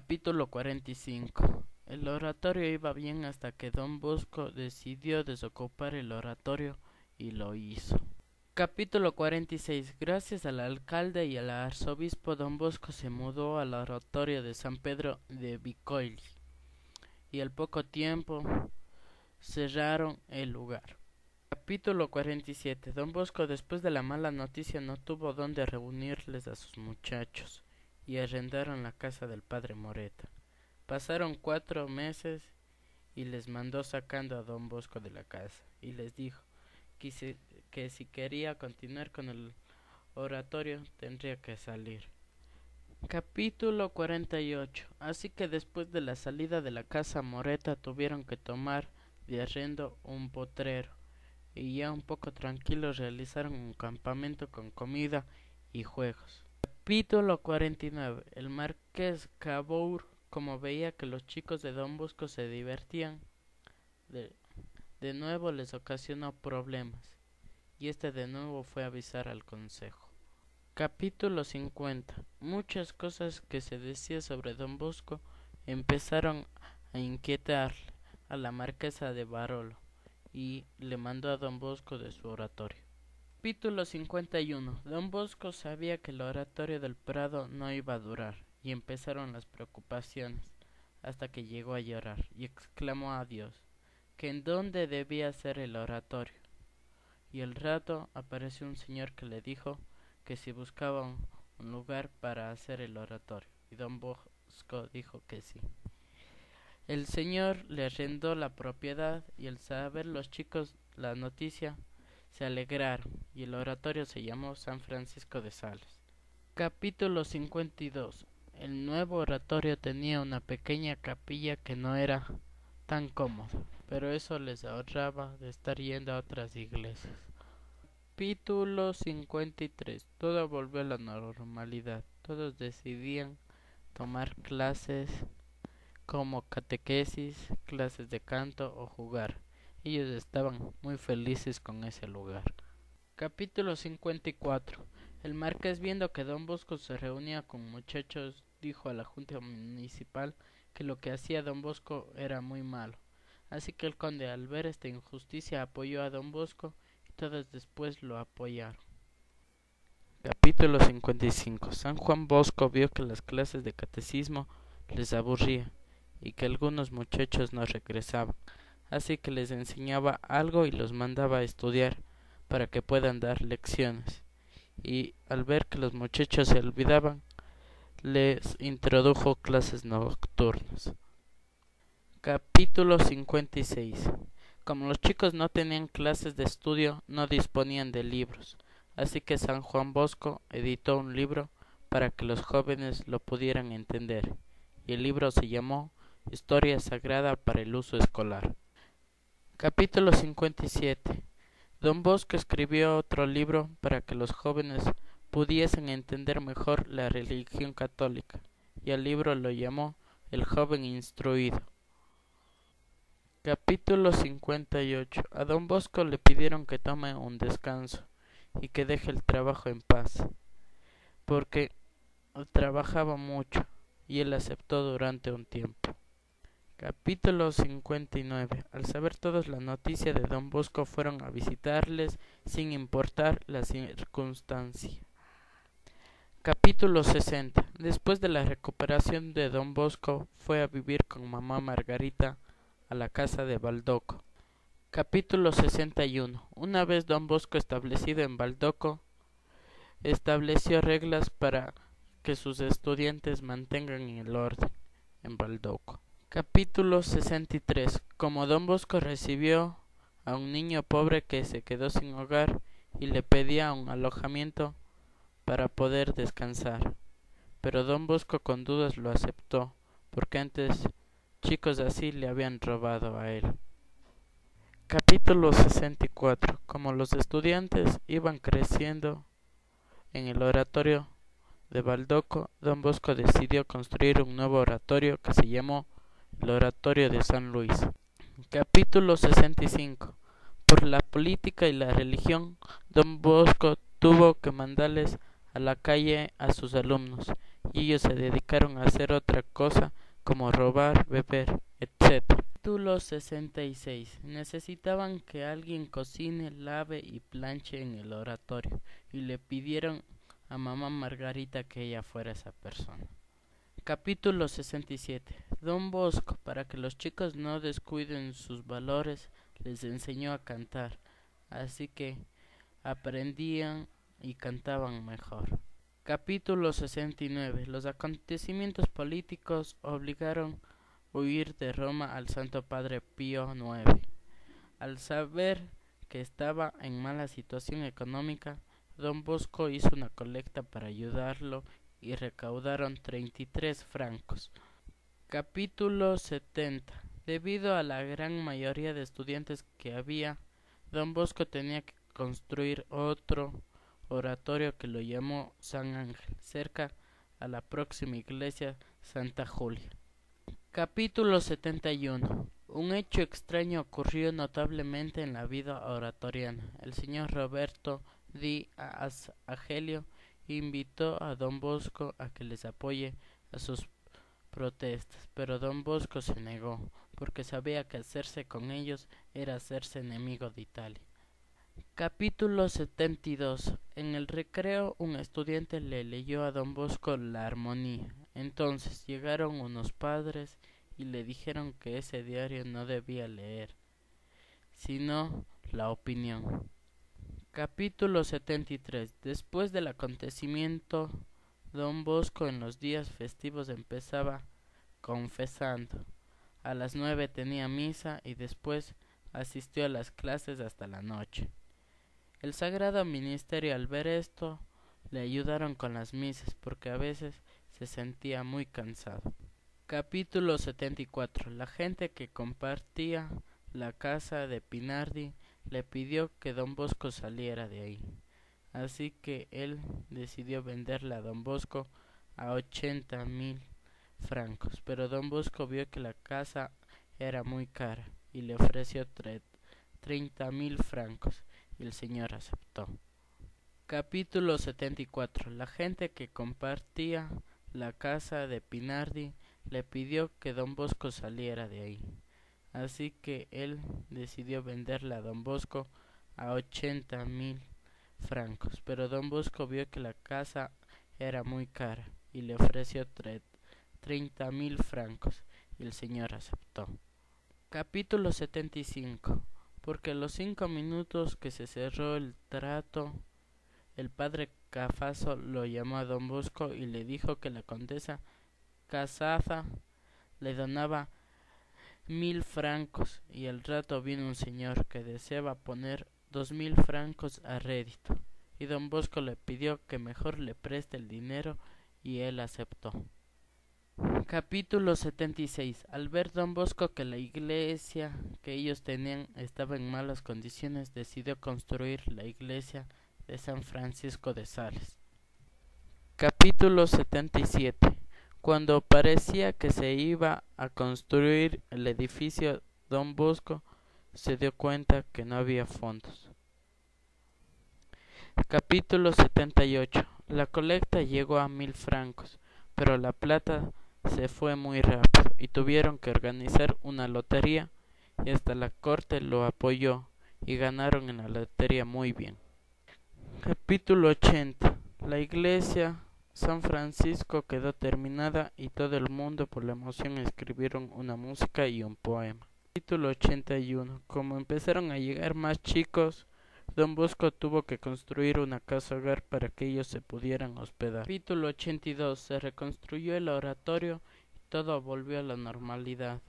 Capítulo 45. El oratorio iba bien hasta que Don Bosco decidió desocupar el oratorio y lo hizo. Capítulo 46. Gracias al alcalde y al arzobispo, Don Bosco se mudó al oratorio de San Pedro de Vicoilí y al poco tiempo cerraron el lugar. Capítulo 47. Don Bosco, después de la mala noticia, no tuvo dónde reunirles a sus muchachos y arrendaron la casa del padre Moreta. Pasaron 4 meses y les mandó sacando a Don Bosco de la casa y les dijo que si quería continuar con el oratorio tendría que salir. Capítulo 48. Así que después de la salida de la casa Moreta tuvieron que tomar de arrendo un potrero y ya un poco tranquilos realizaron un campamento con comida y juegos. Capítulo 49. El marqués Cabour, como veía que los chicos de Don Bosco se divertían, de nuevo les ocasionó problemas, y de nuevo fue a avisar al consejo. Capítulo 50. Muchas cosas que se decía sobre Don Bosco empezaron a inquietar a la marquesa de Barolo, y le mandó a Don Bosco de su oratorio. Capítulo 51. Don Bosco sabía que el oratorio del Prado no iba a durar, y empezaron las preocupaciones, hasta que llegó a llorar, y exclamó a Dios, que en dónde debía ser el oratorio. Y al rato apareció un señor que le dijo que si buscaba un lugar para hacer el oratorio, y Don Bosco dijo que sí. El señor le arrendó la propiedad, y al saber los chicos la noticia, se alegraron, y el oratorio se llamó San Francisco de Sales. Capítulo 52. El nuevo oratorio tenía una pequeña capilla que no era tan cómoda, pero eso les ahorraba de estar yendo a otras iglesias. Capítulo 53. Todo volvió a la normalidad. Todos decidían tomar clases como catequesis, clases de canto o jugar. Ellos estaban muy felices con ese lugar. Capítulo 54. El marqués, viendo que Don Bosco se reunía con muchachos, dijo a la junta municipal que lo que hacía Don Bosco era muy malo. Así que el conde, al ver esta injusticia, apoyó a Don Bosco y todos después lo apoyaron. Capítulo 55. San Juan Bosco vio que las clases de catecismo les aburrían y que algunos muchachos no regresaban, así que les enseñaba algo y los mandaba a estudiar para que puedan dar lecciones, y al ver que los muchachos se olvidaban, les introdujo clases nocturnas. Capítulo 56. Como los chicos no tenían clases de estudio, no disponían de libros, así que San Juan Bosco editó un libro para que los jóvenes lo pudieran entender, y el libro se llamó Historia Sagrada para el Uso Escolar. Capítulo 57. Don Bosco escribió otro libro para que los jóvenes pudiesen entender mejor la religión católica, y al libro lo llamó El joven instruido. Capítulo 58. A Don Bosco le pidieron que tome un descanso y que deje el trabajo en paz, porque trabajaba mucho, y él aceptó durante un tiempo. Capítulo 59. Al saber todos la noticia de Don Bosco, fueron a visitarles sin importar la circunstancia. Capítulo 60. Después de la recuperación de Don Bosco, fue a vivir con mamá Margarita a la casa de Baldoco. Capítulo 61. Una vez Don Bosco establecido en Baldoco, estableció reglas para que sus estudiantes mantengan el orden en Baldoco. Capítulo 63. Como Don Bosco recibió a un niño pobre que se quedó sin hogar y le pedía un alojamiento para poder descansar, pero Don Bosco con dudas lo aceptó, porque antes chicos así le habían robado a él. Capítulo 64. Como los estudiantes iban creciendo en el oratorio de Baldoco, Don Bosco decidió construir un nuevo oratorio que se llamó el Oratorio de San Luis. Capítulo 65. Por la política y la religión, Don Bosco tuvo que mandarles a la calle a sus alumnos, y ellos se dedicaron a hacer otra cosa como robar, beber, etc. Capítulo 66. Necesitaban que alguien cocine, lave y planche en el oratorio, y le pidieron a mamá Margarita que ella fuera esa persona. Capítulo 67. Don Bosco, para que los chicos no descuiden sus valores, les enseñó a cantar, así que aprendían y cantaban mejor. Capítulo 69. Los acontecimientos políticos obligaron a huir de Roma al Santo Padre Pío IX. Al saber que estaba en mala situación económica, Don Bosco hizo una colecta para ayudarlo y recaudaron 33 francos. Capítulo 70. Debido a la gran mayoría de estudiantes que había, Don Bosco tenía que construir otro oratorio que lo llamó San Ángel, cerca a la próxima iglesia Santa Julia. Capítulo 71. Un hecho extraño ocurrió notablemente en la vida oratoriana. El señor Roberto Di Agelio invitó a Don Bosco a que les apoye a sus protestas, pero Don Bosco se negó, porque sabía que hacerse con ellos era hacerse enemigo de Italia. Capítulo 72. En el recreo un estudiante le leyó a Don Bosco la armonía. Entonces llegaron unos padres y le dijeron que ese diario no debía leer, sino la opinión. Capítulo 73. Después del acontecimiento, Don Bosco en los días festivos empezaba confesando. A las 9 tenía misa y después asistió a las clases hasta la noche. El Sagrado Ministerio, al ver esto, le ayudaron con las misas porque a veces se sentía muy cansado. Capítulo 74. La gente que compartía la casa de Pinardi le pidió que Don Bosco saliera de ahí, así que él decidió venderla a Don Bosco a 80.000 francos, pero Don Bosco vio que la casa era muy cara y le ofreció 30.000 francos y el señor aceptó. Capítulo 74. La gente que compartía la casa de Pinardi le pidió que Don Bosco saliera de ahí, así que él decidió venderla a Don Bosco a 80.000 francos, pero Don Bosco vio que la casa era muy cara y le ofreció 30.000 francos y el señor aceptó. Capítulo 75. Porque a los 5 minutos que se cerró el trato, el padre Cafaso lo llamó a Don Bosco y le dijo que la condesa Casaza le donaba 1.000 francos, y al rato vino un señor que deseaba poner 2.000 francos a rédito, y Don Bosco le pidió que mejor le preste el dinero y él aceptó. Capítulo 76. Al ver Don Bosco que la iglesia que ellos tenían estaba en malas condiciones, decidió construir la iglesia de San Francisco de Sales. Capítulo 77. Cuando parecía que se iba a construir el edificio, Don Bosco se dio cuenta que no había fondos. Capítulo 78. La colecta llegó a 1.000 francos, pero la plata se fue muy rápido y tuvieron que organizar una lotería, y hasta la corte lo apoyó y ganaron en la lotería muy bien. Capítulo 80. La iglesia San Francisco quedó terminada y todo el mundo por la emoción escribieron una música y un poema. Capítulo 81. Como empezaron a llegar más chicos, Don Bosco tuvo que construir una casa hogar para que ellos se pudieran hospedar. Capítulo 82. Se reconstruyó el oratorio y todo volvió a la normalidad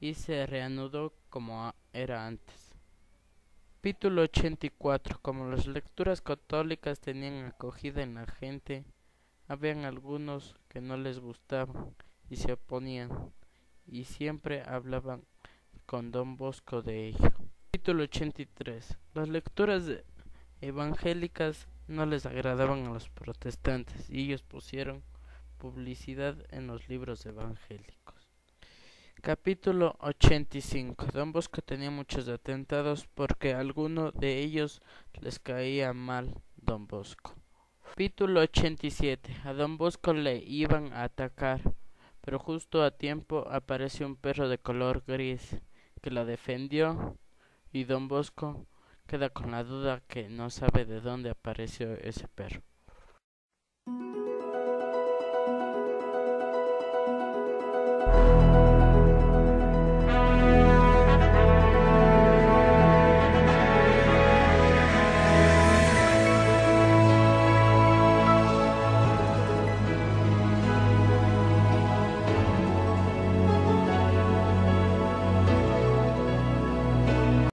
y se reanudó como era antes. Capítulo 84. Como las lecturas católicas tenían acogida en la gente, habían algunos que no les gustaban y se oponían, y siempre hablaban con Don Bosco de ello. Capítulo 83. Las lecturas evangélicas no les agradaban a los protestantes y ellos pusieron publicidad en los libros evangélicos. Capítulo 85. Don Bosco tenía muchos atentados porque a alguno de ellos les caía mal Don Bosco. Capítulo 87. A Don Bosco le iban a atacar, pero justo a tiempo apareció un perro de color gris que lo defendió, y Don Bosco queda con la duda que no sabe de dónde apareció ese perro.